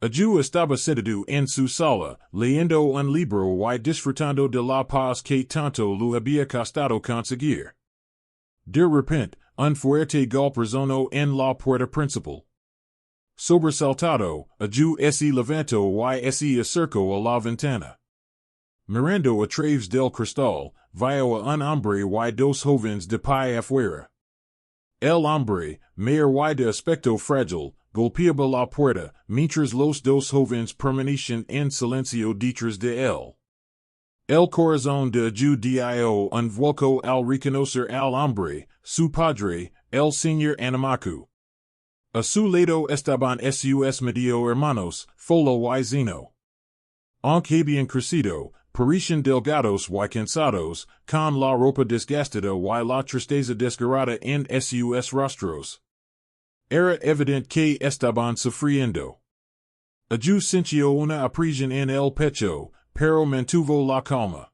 Adajou estaba sentado en su sala, leyendo un libro y disfrutando de la paz que tanto lo había costado conseguir. De repente, un fuerte golpe resonó en la puerta principal. Sobresaltado, Adajou se levantó y se acercó a la ventana. Mirando a través del cristal, vio a un hombre y dos jóvenes de pie afuera. El hombre, mayor y de aspecto frágil, golpeaba la puerta, mientras los dos jóvenes permanecían en silencio detrás de él. El corazón de Adajou dio un vuelco al reconocer al hombre, su padre, el señor Animacu. A su lado estaban sus medio hermanos, Fola y Zeno. Aunque habían crecido, parecían delgados y cansados, con la ropa desgastada y la tristeza desgarrada en sus rostros. Era evidente que estaban sufriendo. Adajou sintió una presión en el pecho, pero mantuvo la calma.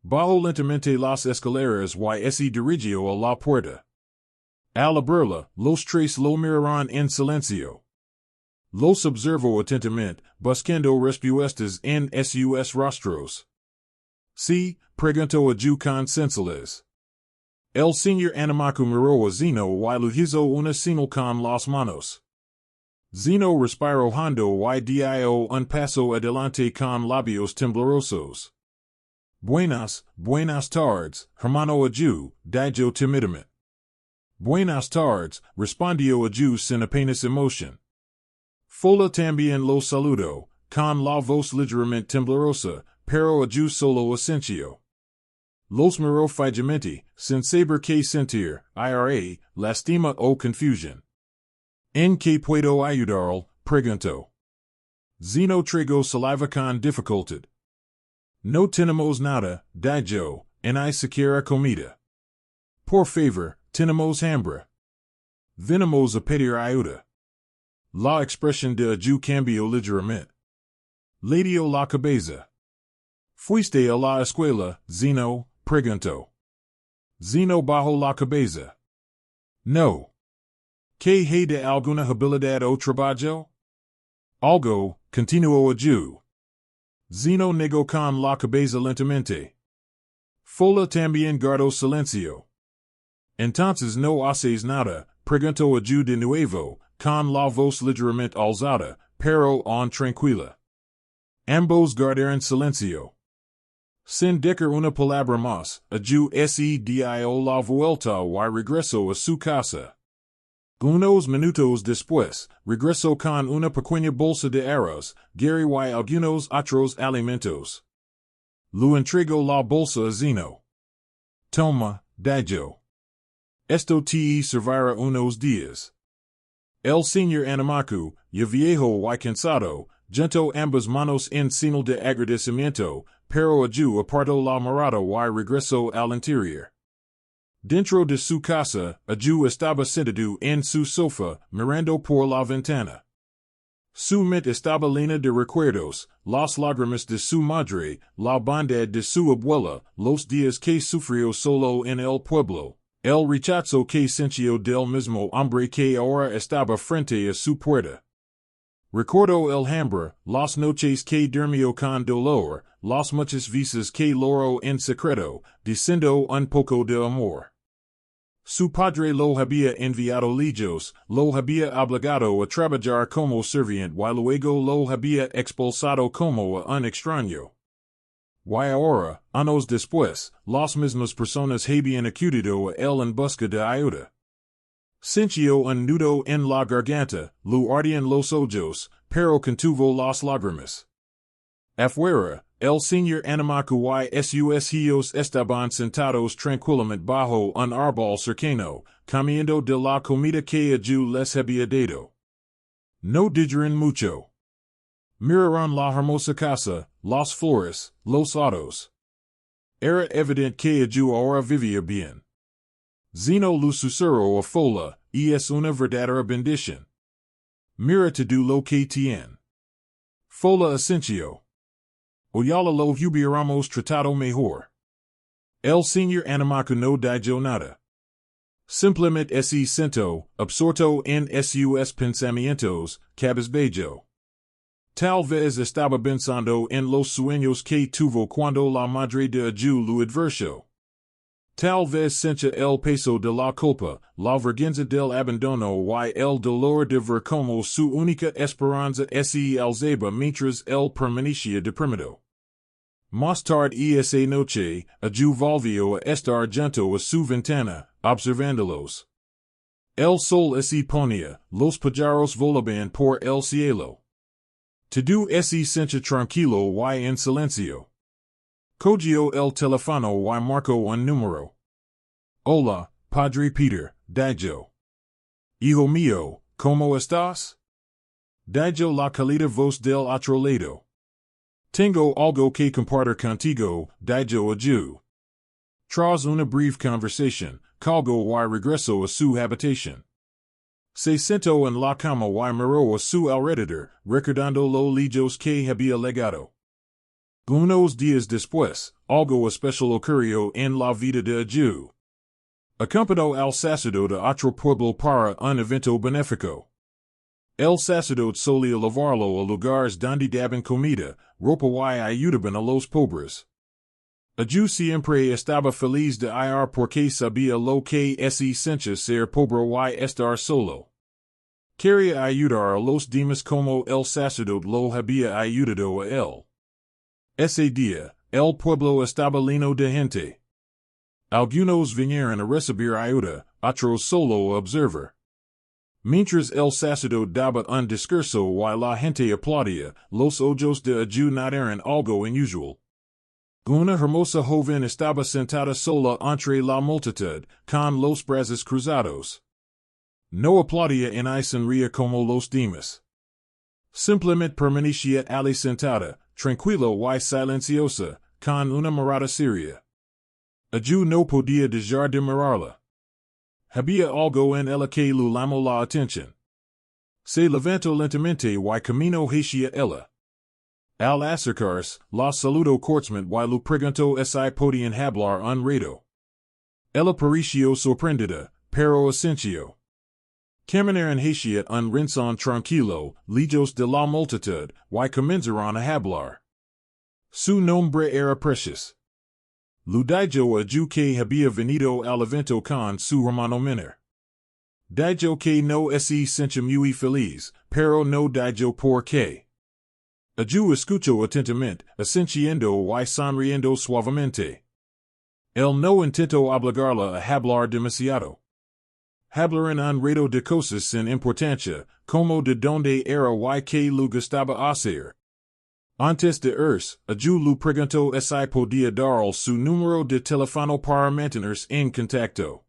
Bajó lentamente las escaleras y se dirigió a la puerta. Al abrirla, los tres lo miraron en silencio. Los observó atentamente, buscando respuestas en sus rostros. Sí, preguntó Adajou con sencillez. El señor Animacu miró a Zeno y le hizo una señal con las manos. Zeno respiró hondo y dio un paso adelante con labios temblorosos. Buenas tardes, hermano Adajou, dijo tímidamente. Buenas tardes, respondió Adajou sin apenas emoción. Fola también lo saludó, con la voz ligeramente temblorosa, pero Adajou solo asintió. Los miró fijamente, sin saber qué sentir, ira, lástima o confusión. ¿En qué puedo ayudarlo? Preguntó. Zeno tragó saliva con dificultad. No tenemos nada, dijo, ni siquiera comida. Por favor, tenemos hambre. Venimos a pedir ayuda. La expresión de Adajou cambió ligeramente. Le dio la cabeza. ¿Fuiste a la escuela, Zeno? Preguntó. Zeno bajó la cabeza. No. ¿Que hay de alguna habilidad o trabajo? Algo, continuó Adajou. Zeno negó con la cabeza lentamente. Fola también guardó silencio. Entonces no haces nada, preguntó Adajou de nuevo, con la voz ligeramente alzada, pero aún tranquila. Ambos guardaron silencio. Sin decir una palabra más, Adajou se dio la vuelta y regresó a su casa. Unos minutos después, regresó con una pequeña bolsa de arroz, gari y algunos otros alimentos. Lu entregó la bolsa a Zeno. Toma, dijo. Esto te servirá unos días. El señor Animacu, ya viejo y cansado, juntó ambas manos en señal de agradecimiento, pero Adajou apartó la mirada y regresó al interior. Dentro de su casa, Adajou estaba sentado en su sofá, mirando por la ventana. Su mente estaba llena de recuerdos, las lágrimas de su madre, la bondad de su abuela, los días que sufrió solo en el pueblo, el rechazo que sintió del mismo hombre que ahora estaba frente a su puerta. Recordó el hambre, las noches que durmió con dolor, las muchas veces que lloró en secreto, diciendo un poco de amor. Su padre lo había enviado lejos, lo había obligado a trabajar como sirviente y luego lo había expulsado como a un extraño. Y ahora, años después, las mismas personas habían acudido a él en busca de ayuda. Sintió un nudo en la garganta, lo ardían los ojos, pero contuvo las lágrimas. Afuera, el señor Animacu y sus hijos estaban sentados tranquilamente bajo un árbol cercano, comiendo de la comida que Adajou les había dado. No dijeron mucho. Miraron la hermosa casa, las flores, los autos. Era evidente que Adajou ahora vivía bien. Zeno lo susurró a Fola, y es una verdadera bendición. Mira todo lo que tiene. Fola asintió. Oyala lo hubiéramos tratado mejor. El señor Animacu no dijo nada. Simplemente se sentó, absorto en sus pensamientos, cabizbajo. Tal vez estaba pensando en los sueños que tuvo cuando la madre de Adajou lo advirtió. Tal vez sencha el peso de la culpa, la vergüenza del abandono y el dolor de ver como su única esperanza se alzaba mientras él permanecía deprimido. Más tarde esa noche, Adajou volvió a estar junto a su ventana, observándolos. El sol se ponía, los pájaros volaban por el cielo. Todo se sencha tranquilo y en silencio. Cogió el teléfono y marcó un número. Hola, Padre Peter, Adajou. Hijo mío, ¿cómo estás? Adajou la cálida voz del otro lado. Tengo algo que compartir contigo, dijo Adajou. Tras una breve conversación, colgó y regresó a su habitación. Se sentó en la cama y miró a su alrededor, recordando lo lejos que había llegado. Unos días después, algo especial ocurrió en la vida de Adajou. Acompañó al sacerdote a otro pueblo para un evento benéfico. El sacerdote solía llevarlo a lugares donde daban comida, ropa y ayudaban a los pobres. Adajou siempre estaba feliz de ir porque sabía lo que se sentía ser pobre y estar solo. Quería ayudar a los demás como el sacerdote lo había ayudado a él. Ese día, el pueblo estaba lleno de gente. Algunos vinieron a recibir ayuda, otros solo a observar. Mientras el sacerdote daba un discurso y la gente aplaudía, los ojos de Adajou notaron algo inusual. Una hermosa joven estaba sentada sola entre la multitud, con los brazos cruzados. No aplaudía ni sonría como los demás. Simplemente permanecía allí sentada, tranquila y silenciosa, con una mirada seria. Adajou no podía dejar de mirarla. Había algo en ella que le llamó la atención. Se levantó lentamente y caminó hacia ella. Al acercarse, la saludó cortésmente y le preguntó si podían hablar un rato. Ella pareció sorprendida, pero asintió. Caminaron hacia un rincón tranquilo, lejos de la multitud, y comenzaron a hablar. Su nombre era Precious. Lo dijo a Adajou que había venido al evento con su hermano menor. Dijo que no se sentía muy feliz, pero no dijo por qué. Adajou escuchó atentamente, asintiendo y sonriendo suavemente. Él no intentó obligarla a hablar demasiado. Hablaron un rato de cosas sin importancia, como de donde era y que le gustaba hacer. Antes de irse, Adajou le preguntó si podía darle su número de teléfono para mantenerse en contacto.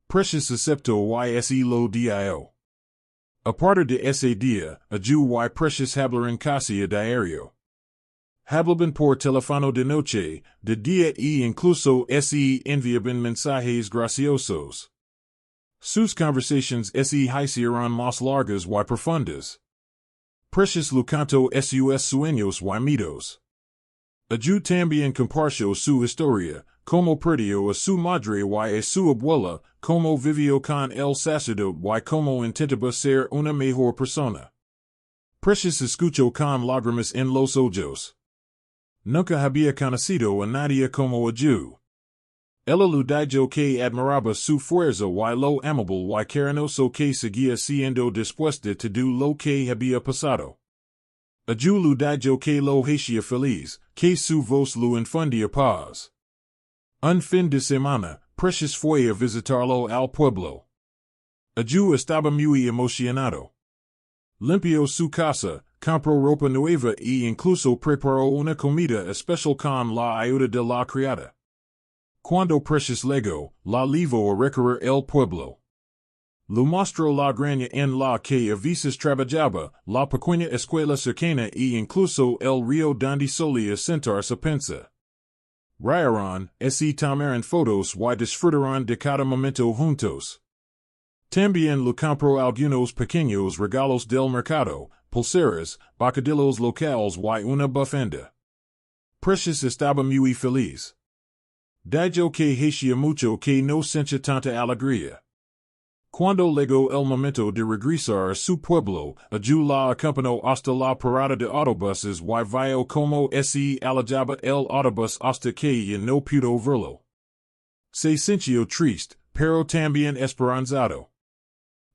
Precious aceptó y se lo dio. Aparte de ese día, Adajou y Precious hablaron casi a diario. Hablaban por teléfono de noche, de día incluso se enviaban mensajes graciosos. Sus conversaciones se hicieron más largas y profundas. Precious le contó sus sueños y miedos. Adajou también compartió su historia, como perdió a su madre y a su abuela, como vivió con el sacerdote y como intentaba ser una mejor persona. Precious escuchó con lágrimas en los ojos. Nunca había conocido a nadie como Adajou. Ella le dijo que admiraba su fuerza y lo amable y cariñoso que seguía siendo después de todo lo que había pasado. Adajou le dijo que lo hacía feliz, que su voz lo infundía paz. Un fin de semana, Precious fue a visitarlo al pueblo. Adajou estaba muy emocionado. Limpió su casa, compró ropa nueva incluso preparó una comida especial con la ayuda de la criada. Cuando Precious llegó, la llevó a recorrer el pueblo. Le mostró la granja en la que a veces trabajaba, la pequeña escuela cercana incluso el río donde solía sentarse a pensar. Rieron, se tomaron fotos y disfrutaron de cada momento juntos. También le compró algunos pequeños regalos del mercado, pulseras, bocadillos locales y una bufanda. Precious estaba muy feliz. Dijo que hacía mucho que no sentía tanta alegría. Cuando luego el momento de regresar a su pueblo, Adajou la acompañó hasta la parada de autobuses y vio como se alejaba el autobús hasta que ya no pudo verlo. Se sintió triste, pero también esperanzado.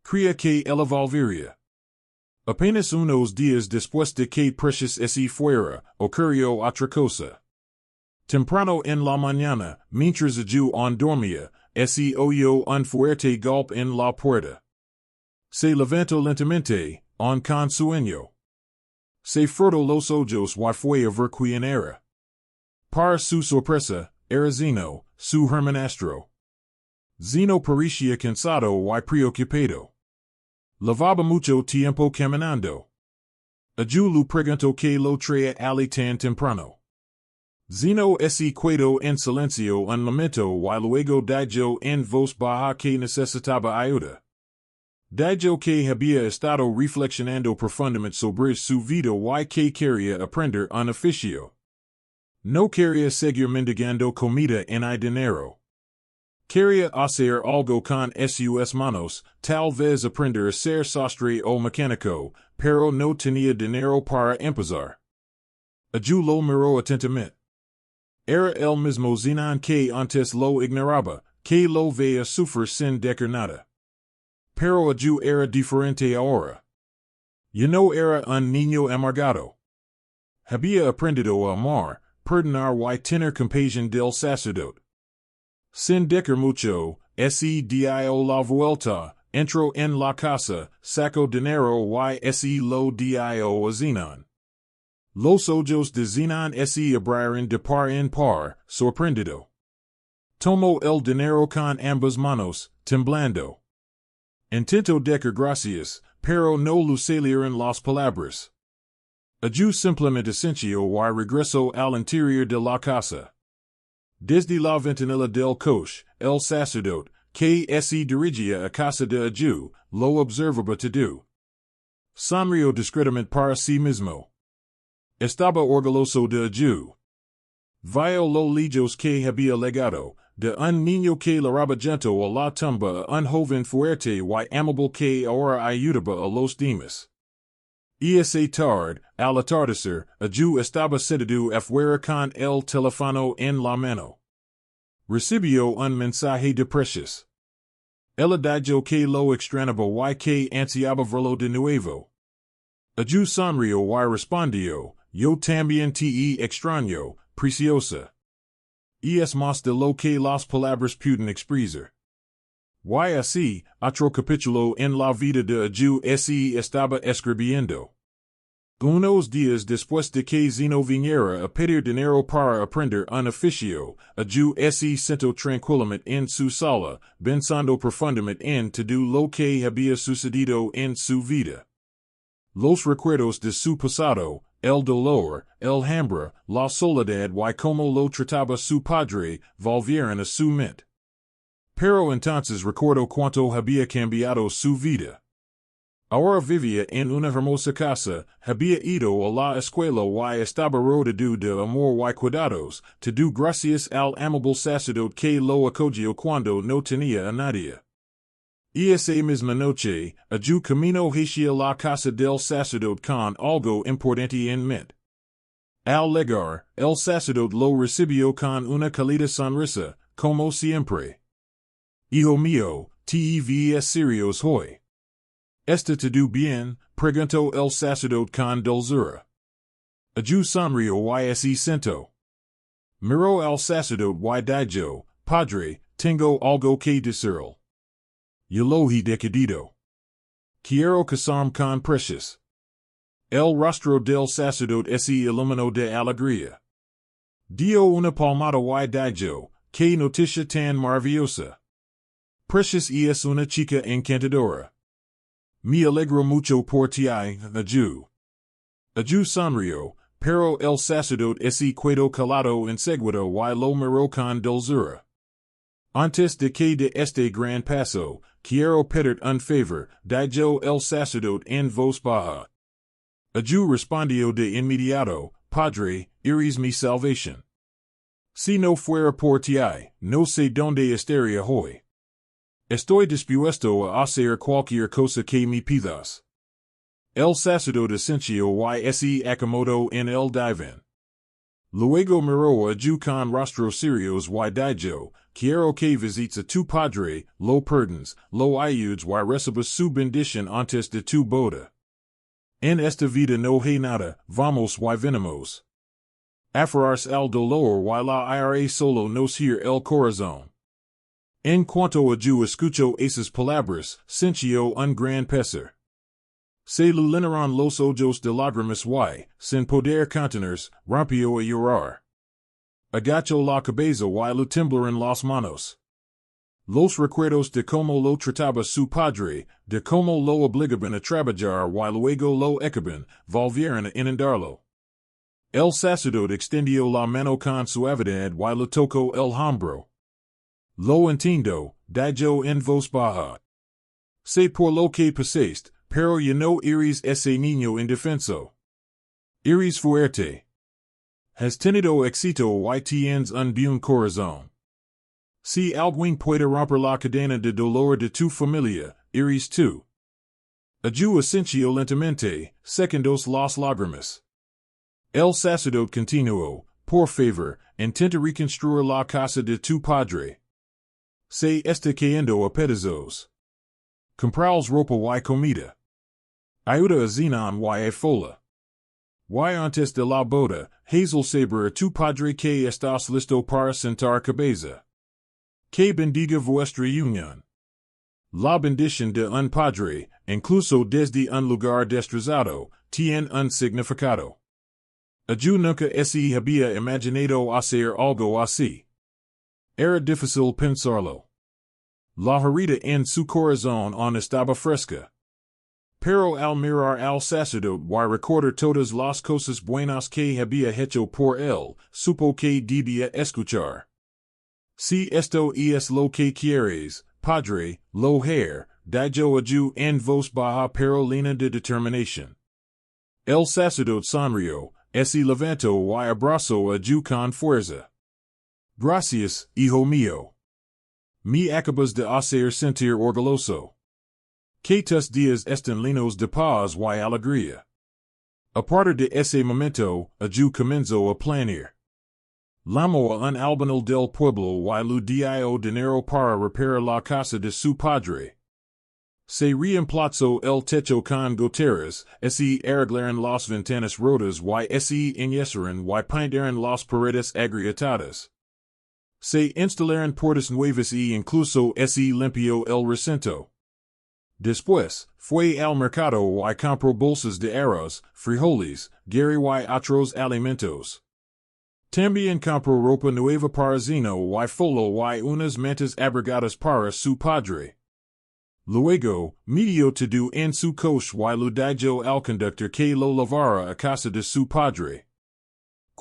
Creía que ella volvería. Apenas unos días después de que Precious se fuera, ocurrió otra cosa. Temprano en la mañana, mientras Adajou aún dormía, se oyó un fuerte golpe en la puerta. Se levantó lentamente, aún con sueño. Se frotó los ojos y fue a ver quién era. Para su sorpresa, era Zeno, su hermanastro. Zeno parecía cansado y preocupado. Llevaba mucho tiempo caminando. Adajou le preguntó que lo traía allí tan temprano. Zeno se quedó en silencio un momento y luego dijo en voz baja que necesitaba ayuda. Dijo que había estado reflexionando profundamente sobre su vida y que quería aprender un oficio. No quería seguir mendigando comida ni dinero. Quería hacer algo con sus manos, tal vez aprender a ser sastre o mecánico, pero no tenía dinero para empezar. Adajou lo miró atentamente. Era el mismo Zenon que antes lo ignoraba, que lo veía sufrir sin decir nada. Pero Adajou era diferente ahora. Ya no era un niño amargado. Había aprendido a amar, perdonar y tener compasión del sacerdote. Sin decir mucho, se dio la vuelta, entró en la casa, sacó dinero y se lo dio a Zenon. Los ojos de Zenon se abrieron de par en par, sorprendido. Tomó el dinero con ambas manos, temblando. Intentó decir gracias, pero no le salieron las palabras. Adajou simplemente sintió y regresó al interior de la casa. Desde la ventanilla del coche, el sacerdote, que se dirigía a casa de Adajou, lo observaba todo. Sonrió discretamente para sí mismo. Estaba orgulloso de Adajou. Vio lo lejos que había legado, de un niño que le rabagento a la tumba a un joven fuerte y amable que ahora ayudaba a los demás. Esa tarde, al atardecer, Adajou estaba sentado afuera con el teléfono en la mano. Recibió un mensaje de Precious. Ella dijo que lo extrañaba y que ansiaba verlo de nuevo. Adajou sonrió y respondió, yo también te extraño, preciosa. Y es más de lo que las palabras pueden expresar. Y así, otro capítulo en la vida de Adajou se estaba escribiendo. Unos días después de que Zeno viniera a pedir dinero para aprender un oficio, Adajou se sentó tranquilamente en su sala, pensando profundamente en todo lo que había sucedido en su vida. Los recuerdos de su pasado, el dolor, el hambre, la soledad y cómo lo trataba su padre, volvieron a su mente. Pero entonces recordó cuánto había cambiado su vida. Ahora vivía en una hermosa casa, había ido a la escuela y estaba rodeado de amor y cuidados, todo gracias al amable sacerdote que lo acogió cuando no tenía a nadie. Y esa misma noche, Adajou caminó hacia la casa del sacerdote con algo importante en mente. Al llegar, el sacerdote lo recibió con una cálida sonrisa, como siempre. Hijo mío, te ves serios hoy. ¿Está todo bien? Preguntó el sacerdote con dulzura. Adajou sonrió y se sentó. Miró al sacerdote y dijo, Padre, tengo algo que decirle. Yo lo he decidido. Quiero casarme con Precious. El rostro del sacerdote se iluminó de alegría. Dio una palmada y dijo, qué noticia tan maravillosa. Precious es una chica encantadora. Me alegro mucho por ti, Adajou. Adajou sonrió, pero el sacerdote se quedó calado enseguida y lo miró con dulzura. Antes de que de este gran paso, quiero pedir un favor, dijo el sacerdote en voz baja. Adajou respondió de inmediato, Padre, eres mi salvación. Si no fuera por ti, no sé dónde estaría hoy. Estoy dispuesto a hacer cualquier cosa que me pidas. El sacerdote Asensio y se acomodó en el diván. Luego miró a Adajou con rostros serios y dijo, quiero que visites a tu padre, lo perdones, lo ayudes y recibas su bendición antes de tu boda. En esta vida no hay nada, vamos y venimos. Aferrarse al dolor y la ira solo nos hiere el corazón. En cuanto Adajou escuchó esas palabras, sintió un gran pesar. Se le llenaron los ojos de lágrimas y, sin poder contenerse, rompió a llorar. Agachó la cabeza y le temblaron las manos. Los recuerdos de cómo lo trataba su padre, de cómo lo obligaban a trabajar y luego lo echaban, volvieron a inundarlo. El sacerdote extendió la mano con suavidad y le tocó el hombro. Lo entiendo, dijo en voz baja. Sé por lo que pasaste, pero ya no eres ese niño indefenso. Eres fuerte. Has tenido éxito y tienes un buen corazón. Si alguien puede romper la cadena de dolor de tu familia, eres tú. Adajou asintió lentamente, secándose las lágrimas. El sacerdote continuó, por favor, intenta reconstruir la casa de tu padre. Se está cayendo a pedazos. Comprales ropa y comida. Ayuda a Zenon y a Fola. Y antes de la boda, Hazel saber a tu padre que estás listo para sentar cabeza. Que bendiga vuestra unión. La bendición de un padre, incluso desde un lugar destrozado, tiene un significado. Adajou nunca se había imaginado hacer algo así. Era difícil pensarlo. La herida en su corazón aún estaba fresca. Pero al mirar al sacerdote y recordar todas las cosas buenas que había hecho por él, supo que debía escuchar. Si esto es lo que quieres, padre, lo haré, dijo Adajou en voz baja pero llena de determinación. El sacerdote sonrió, se levantó y abrazó a Adajou con fuerza. Gracias, hijo mío. Me acabas de hacer sentir orgulloso. Que tus días estén llenos de paz y alegría. A partir de ese momento, Adajou comenzó a planear. Llamó a un albanil del pueblo y le dio dinero para reparar la casa de su padre. Se reemplazó el techo con goteras, se arreglaron las ventanas rotas y se enyesaron y pintaron las paredes agrietadas. Se instalaron puertas nuevas y incluso se limpió el recinto. Después, fue al mercado y compró bolsas de arroz, frijoles, gari y otros alimentos. También compró ropa nueva para Zeno y Folo y unas mantas abrigadas para su padre. Luego, metió todo en su coche y le dijo al conductor que lo lavara a casa de su padre.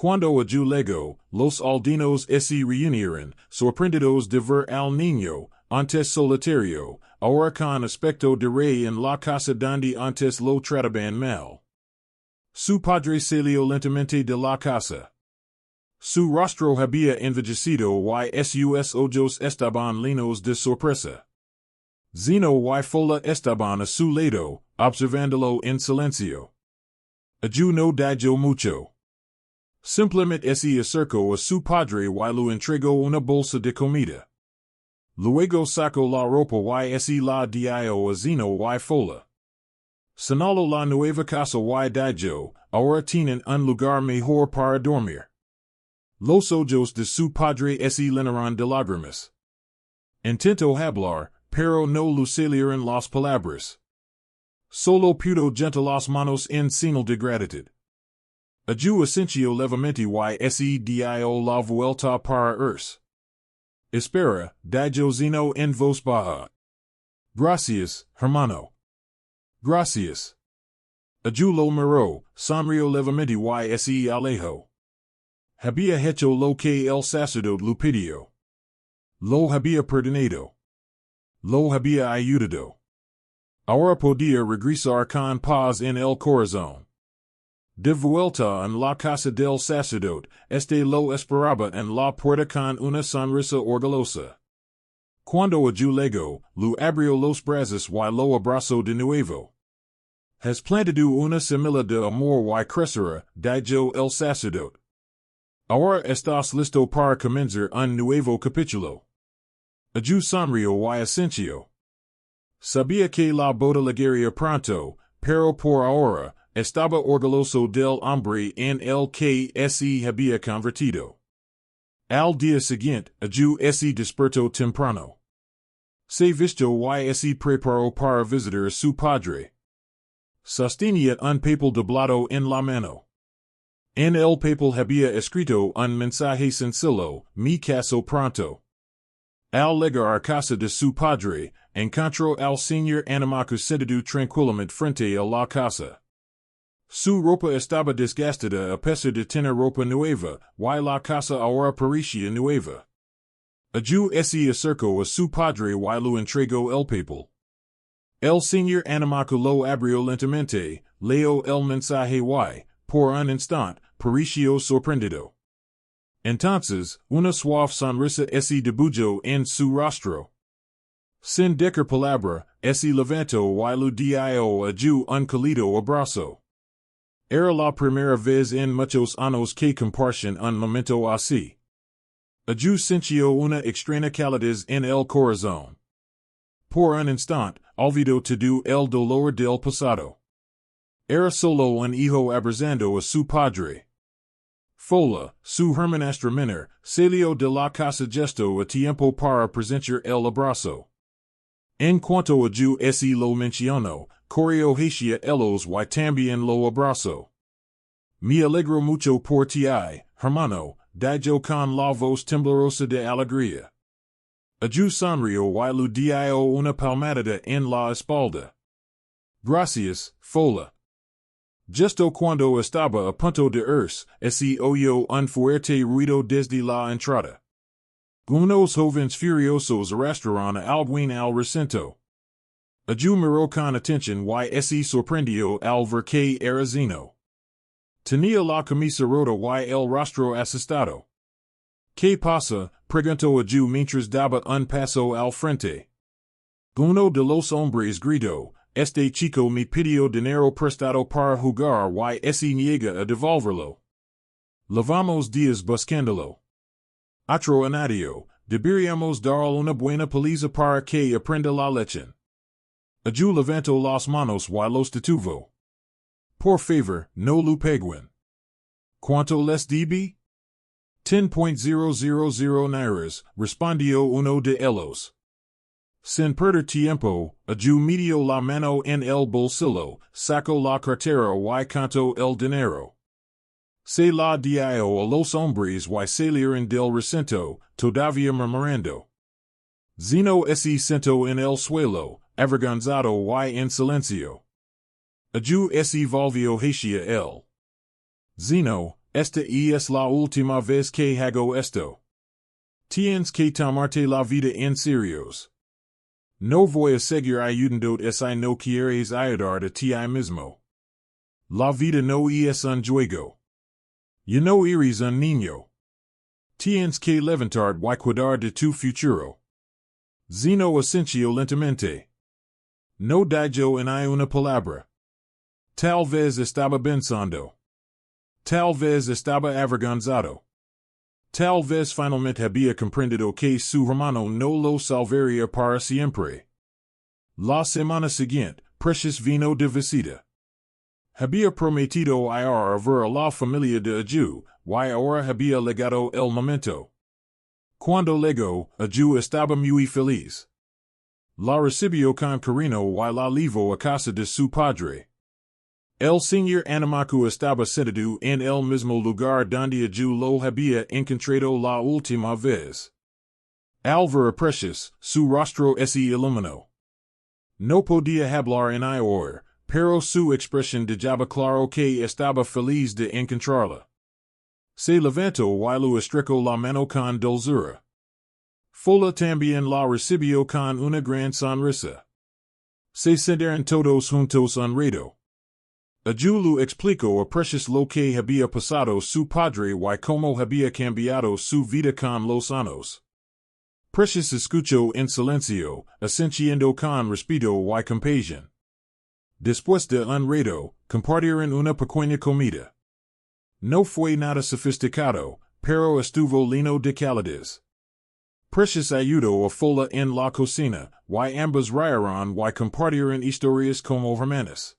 Cuando Adajou llegó, los aldeanos se reunieron, sorprendidos de ver al niño, antes solitario, ahora con aspecto de rey en la casa donde antes lo trataban mal. Su padre salió lentamente de la casa. Su rostro había envejecido y sus ojos estaban llenos de sorpresa. Zeno y Fola estaban a su lado, observándolo en silencio. Adajou no dijo mucho. Simplemente se acercó a su padre y le entregó una bolsa de comida. Luego sacó la ropa y se la dio a Zeno y Fola. Señaló la nueva casa y dijo, ahora tienen un lugar mejor para dormir. Los ojos de su padre se llenaron de lágrimas. Intentó hablar, pero no le salieron las palabras. Solo pudo juntar las manos en señal de gratitud. Adajou asintió levemente y se dio la vuelta para irse. Espera, dijo Zeno en voz baja. Gracias, hermano. Gracias. Adajou lo miró, sonrió levemente y se alejó. Había hecho lo que el sacerdote le pidió. Lo había perdonado. Lo había ayudado. Ahora podía regresar con paz en el corazón. De vuelta en la casa del sacerdote, lo esperaba en la puerta con una sonrisa orgullosa. Cuando Adajou lego, lu abrió los brazos y lo abrazo de nuevo. Has planteado una semilla de amor y crecerá, dijo el sacerdote. Ahora estás listo para comenzar un nuevo capítulo. Adajou sonrió y asintió. Sabía que la boda llegaría pronto, pero por ahora, estaba orgulloso del hombre en el que se había convertido. Al día siguiente, Adajou se despertó temprano. Se vistió y se preparó para visitar a su padre. Sostenía un papel doblado en la mano. En el papel había escrito un mensaje sencillo: mi caso pronto. Al llegar a casa de su padre, encontró al señor Anamaku sentado tranquilamente frente a la casa. Su ropa estaba desgastada a pesar de tener ropa nueva, y la casa ahora parecía nueva. Adajou se acercó a su padre y lo entregó el papel. El señor Anamaku lo abrió lentamente, leyó el mensaje y, por un instante, pareció sorprendido. Entonces, una suave sonrisa se dibujó en su rostro. Sin decir palabra, se levantó y lo dio a Adajou un cálido abrazo. Era la primera vez en muchos años que compartían un momento así. Adajou sintió una extraña calidez en el corazón. Por un instante, olvidó todo el dolor del pasado. Era solo un hijo abrazando a su padre. Fola, su hermanastra menor, salió de la casa justo a tiempo para presentar el abrazo. En cuanto Adajou se lo mencionó, corrió hacia ellos y también lo abrazó. Me alegro mucho por ti, hermano, dijo con la voz temblorosa de alegría. Adajou sonrió y le dio una palmadita en la espalda. Gracias, Fola. Justo cuando estaba a punto de irse, se oyó un fuerte ruido desde la entrada. Unos jóvenes furiosos arrastraron a alguien al recinto. Adajou miró con atención y se sorprendió al ver que era Zeno. Tenía la camisa rota y el rostro asustado. ¿Qué pasa?, preguntó Adajou mientras daba un paso al frente. Uno de los hombres gritó: este chico me pidió dinero prestado para jugar y se niega a devolverlo. Llevamos días buscándolo. Otro añadió: deberíamos darle una buena paliza para que aprenda la lección. Adajou levantó las manos y los detuvo. Por favor, no lo peguen. ¿Cuánto les debe? 10.000 nairas, respondió uno de ellos. Sin perder tiempo, Adajou metió la mano en el bolsillo, sacó la cartera y contó el dinero. Se la dio a los hombres y salieron del recinto, todavía murmurando. Zeno se sentó en el suelo, avergonzado y en silencio. Adajou se volvió hacia él. Zeno, esta es la última vez que hago esto. Tienes que tomarte la vida en serios. No voy a seguir ayudándote si no quieres ayudar a ti mismo. La vida no es un juego. Ya no eres un niño. Tienes que levantarte y cuidar de tu futuro. Zeno asintió lentamente. No dijo ni una palabra. Tal vez estaba pensando. Tal vez estaba avergonzado. Tal vez finalmente había comprendido que su hermano no lo salvaría para siempre. La semana siguiente, Precious vino de visita. Había prometido ir a ver a la familia de Adajou, y ahora había llegado el momento. Cuando llegó, Adajou estaba muy feliz. La recibió con cariño y la llevó a casa de su padre. El señor Anamaku estaba sentado en el mismo lugar donde Adajou lo había encontrado la última vez. Al ver a Precious, su rostro se iluminó. No podía hablar en ior, pero su expresión dejaba claro que estaba feliz de encontrarla. Se levantó y lo estrechó la mano con dulzura. Fola también la recibió con una gran sonrisa. Se sentaron todos juntos un rato. Adajou lo explicó a Precious lo que había pasado su padre y cómo había cambiado su vida con los años. Precious escucho en silencio, ascendiendo con respeto y compasión. Después de un rato, compartieron una pequeña comida. No fue nada sofisticado, pero estuvo lleno de calidez. Precious ayudó a Fola en la cocina, y ambos rieron y compartieron historias como hermanas.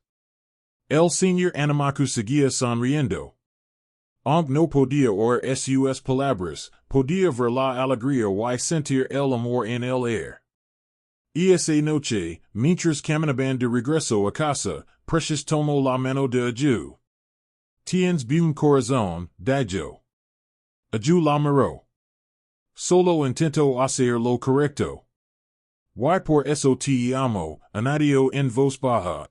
El señor Anamaku seguía sonriendo. Aunque no podía oír sus palabras, podía ver la alegría y sentir el amor en el aire. Y esa noche, mientras caminaban de regreso a casa, Precious tomó la mano de Adajou. Tienes buen corazón, Adajou. Adajou la miró. Solo intento hacer lo correcto. Y por eso te amo, añadió en voz baja.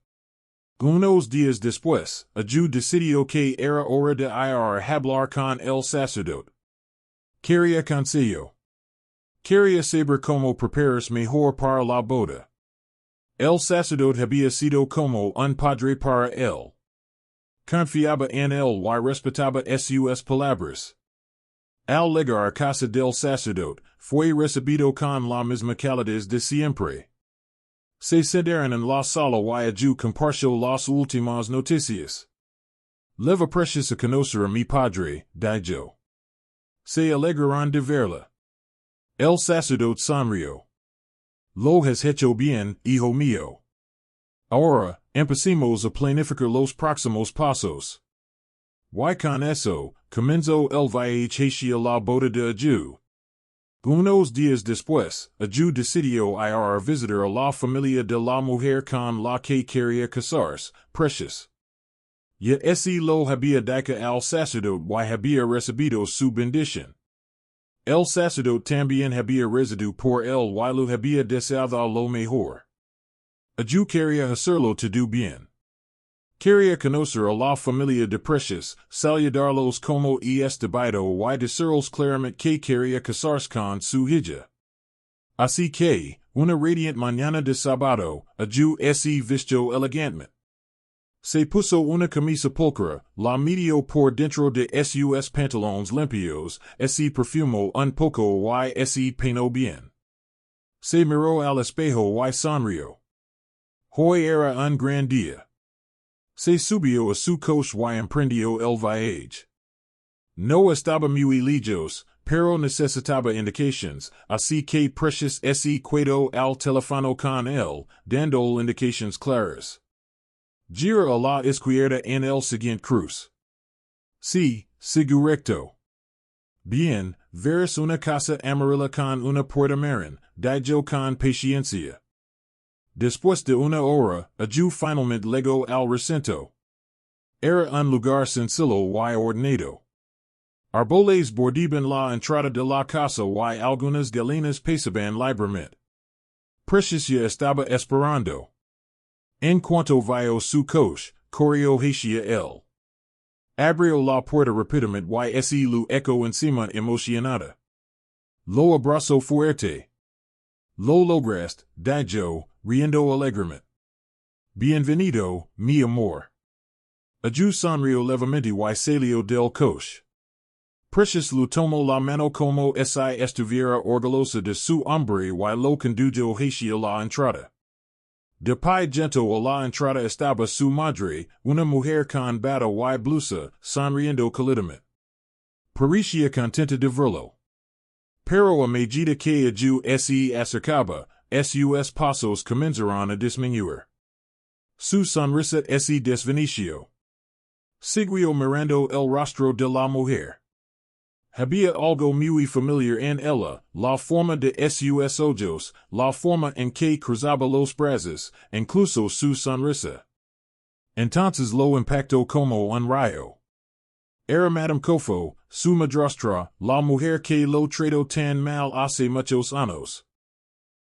Unos días después, Adajou decidió que era hora de ir a hablar con el sacerdote. Quería consejo. Quería saber cómo prepararse mejor para la boda. El sacerdote había sido como un padre para él. Confiaba en él y respetaba sus palabras. Al llegar a casa del sacerdote, fue recibido con la misma calidez de siempre. Se sentaron en la sala y Adajou compartió las últimas noticias. Leva Precious a conocer a mi padre, Adajou. Se alegraron de verla. El sacerdote sonrió. Lo has hecho bien, hijo mío. Ahora, empecemos a planificar los próximos pasos. Y con eso, comenzó el viaje hacia la boda de Adajou. Unos días después, Adajou decidió ir a visitar a la familia de la mujer con la que quería casarse, Precious. Ya ese lo había dicho al sacerdote y había recibido su bendición. El sacerdote también había rezado por él y lo había deseado lo mejor. Adajou quería hacerlo todo bien. Quería conocer a la familia de Precious, saludarlos como es debido y decirles claramente que quería casarse con su hija. Así que, una radiante mañana de sábado, Adajou se vistió elegantemente. Se puso una camisa pulcra, la midió por dentro de sus pantalones limpios, se perfumó un poco y se peinó bien. Se miró al espejo y sonrió. Hoy era un gran día. Se subió a su coche y emprendió el viaje. No estaba muy lejos, pero necesitaba indicaciones, así que Precious se quedó al teléfono con él, dando indicaciones claras. Gira a la izquierda en el siguiente cruce. Sí, segurecto. Bien, verás una casa amarilla con una puerta marrón, Adajou con paciencia. Después de una hora, Adajou finalmente llegó al recinto. Era un lugar sencillo y ordenado. Árboles bordeaban la entrada de la casa y algunas galinas pasaban libremente. Precious ya estaba esperando. En cuanto vio su coche, corrió hacia él. Abrió la puerta rápidamente y se lo eco encima emocionada. Lo abrazó fuerte. Lo lograste, Adajou, riendo alegremente. Bienvenido, mi amor. Adajou sonrió levemente y salió del coche. Precious lo tomó la mano como si estuviera orgullosa de su hombre y lo condujo hacia la entrada. De pie junto a la entrada estaba su madre, una mujer con bata y blusa, sonriendo cálidamente. Parecía contenta de verlo. Pero a medida que Adajou se acercaba, sus pasos comenzaron a disminuir. Su sonrisa se desvaneció. Siguió mirando el rostro de la mujer. Había algo muy familiar en ella, la forma de sus ojos, la forma en que cruzaba los brazos, incluso su sonrisa. Entonces lo impactó como un rayo. Era Madame Kofo, su madrastra, la mujer que lo trató tan mal hace muchos años.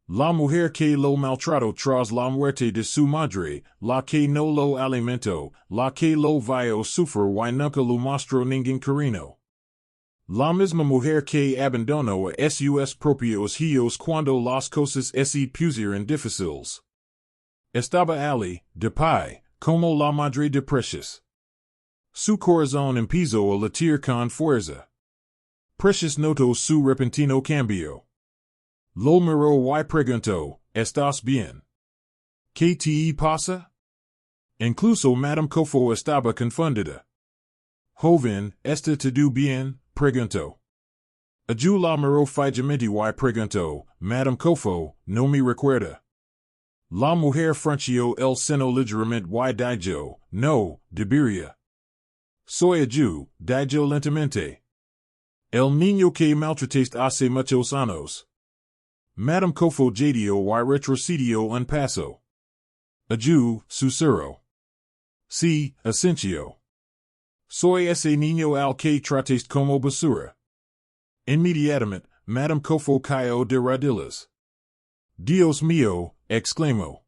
La mujer que lo maltrató tras la muerte de su madre, la que no lo alimentó, la que lo vio sufrir y nunca lo mostró ningún cariño. La misma mujer que abandonó a sus propios hijos cuando las cosas se pusieron difíciles. Estaba allí, de pie, como la madre de Precious. Su corazón empezó a latir con fuerza. Precious notó su repentino cambio. Lo miro y pregunto, ¿estás bien? ¿Qué te pasa? Incluso Madame Kofo estaba confundida. Joven, ¿está todo bien? Preguntó. Adajou la miró fijamente y preguntó, Madame Kofo, no me recuerda. La mujer frunció el seno ligeramente y dijo, no, debería. Soy Adajou, dijo lentamente. El niño que maltrataste hace muchos años. Madame Kofo jadeó y retrocedió un paso. Adajou, susurró. Sí, asintió. Soy ese niño al que trataste como basura. Inmediatamente, Madame Kofo cayó de rodillas. Dios mío, exclamó.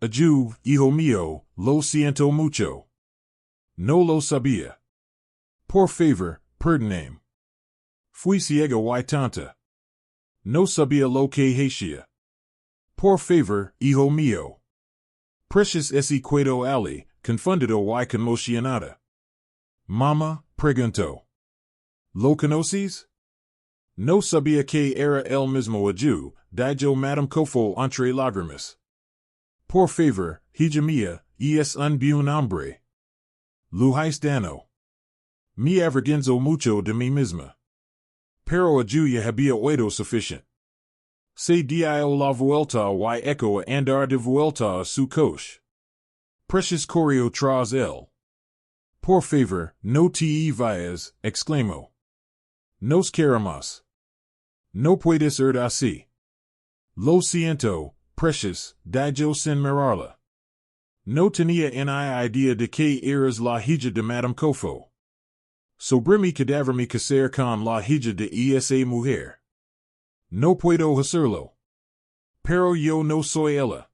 Adajou, hijo mío, lo siento mucho. No lo sabía. Por favor, perdóname. Fui ciego y tonta. No sabía lo que hacía. Por favor, hijo mío. Precious ese cuento ali, confundido y conmocionada. Mama, preguntó. ¿Lo conoces? No sabía que era el mismo Adajou, dijo Madame Kofo entre lágrimas. Por favor, hija mía, es un buen hombre. Luis Dano. Me avergüenzo mucho de mí misma. Pero Adajou ya había oído suficiente. Se dio la vuelta y echo a andar de vuelta a su coche. Precious corrió tras él. Por favor, no te vayas, exclamó. Nos queremos. No puede ser así. Lo siento, Precious, dijo sin mirarla. No tenía ni idea de que eras la hija de Madame Kofo. Sobre mi cadáver me casar con la hija de esa mujer. No puedo hacerlo. Pero yo no soy ella.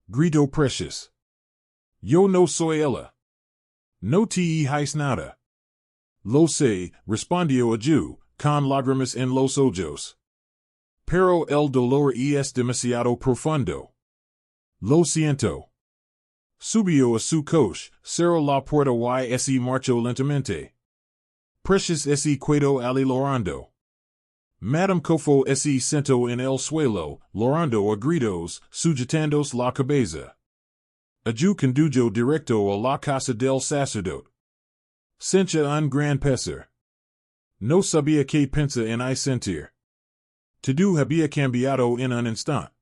Gritó Precious. Yo no soy ella. No te hice nada. Lo sé, respondió Adajou, con lágrimas en los ojos. Pero el dolor es demasiado profundo. Lo siento. Subió a su coche, cerró la puerta y se marchó lentamente. Precious se quedó ali llorando. Madame Kofo se sentó en el suelo, llorando a gritos, sujetándose la cabeza. Adajou condujo directo a la casa del sacerdote. Sencha un gran pesar. No sabía qué pensar en sentir. Todo había cambiado en un instante.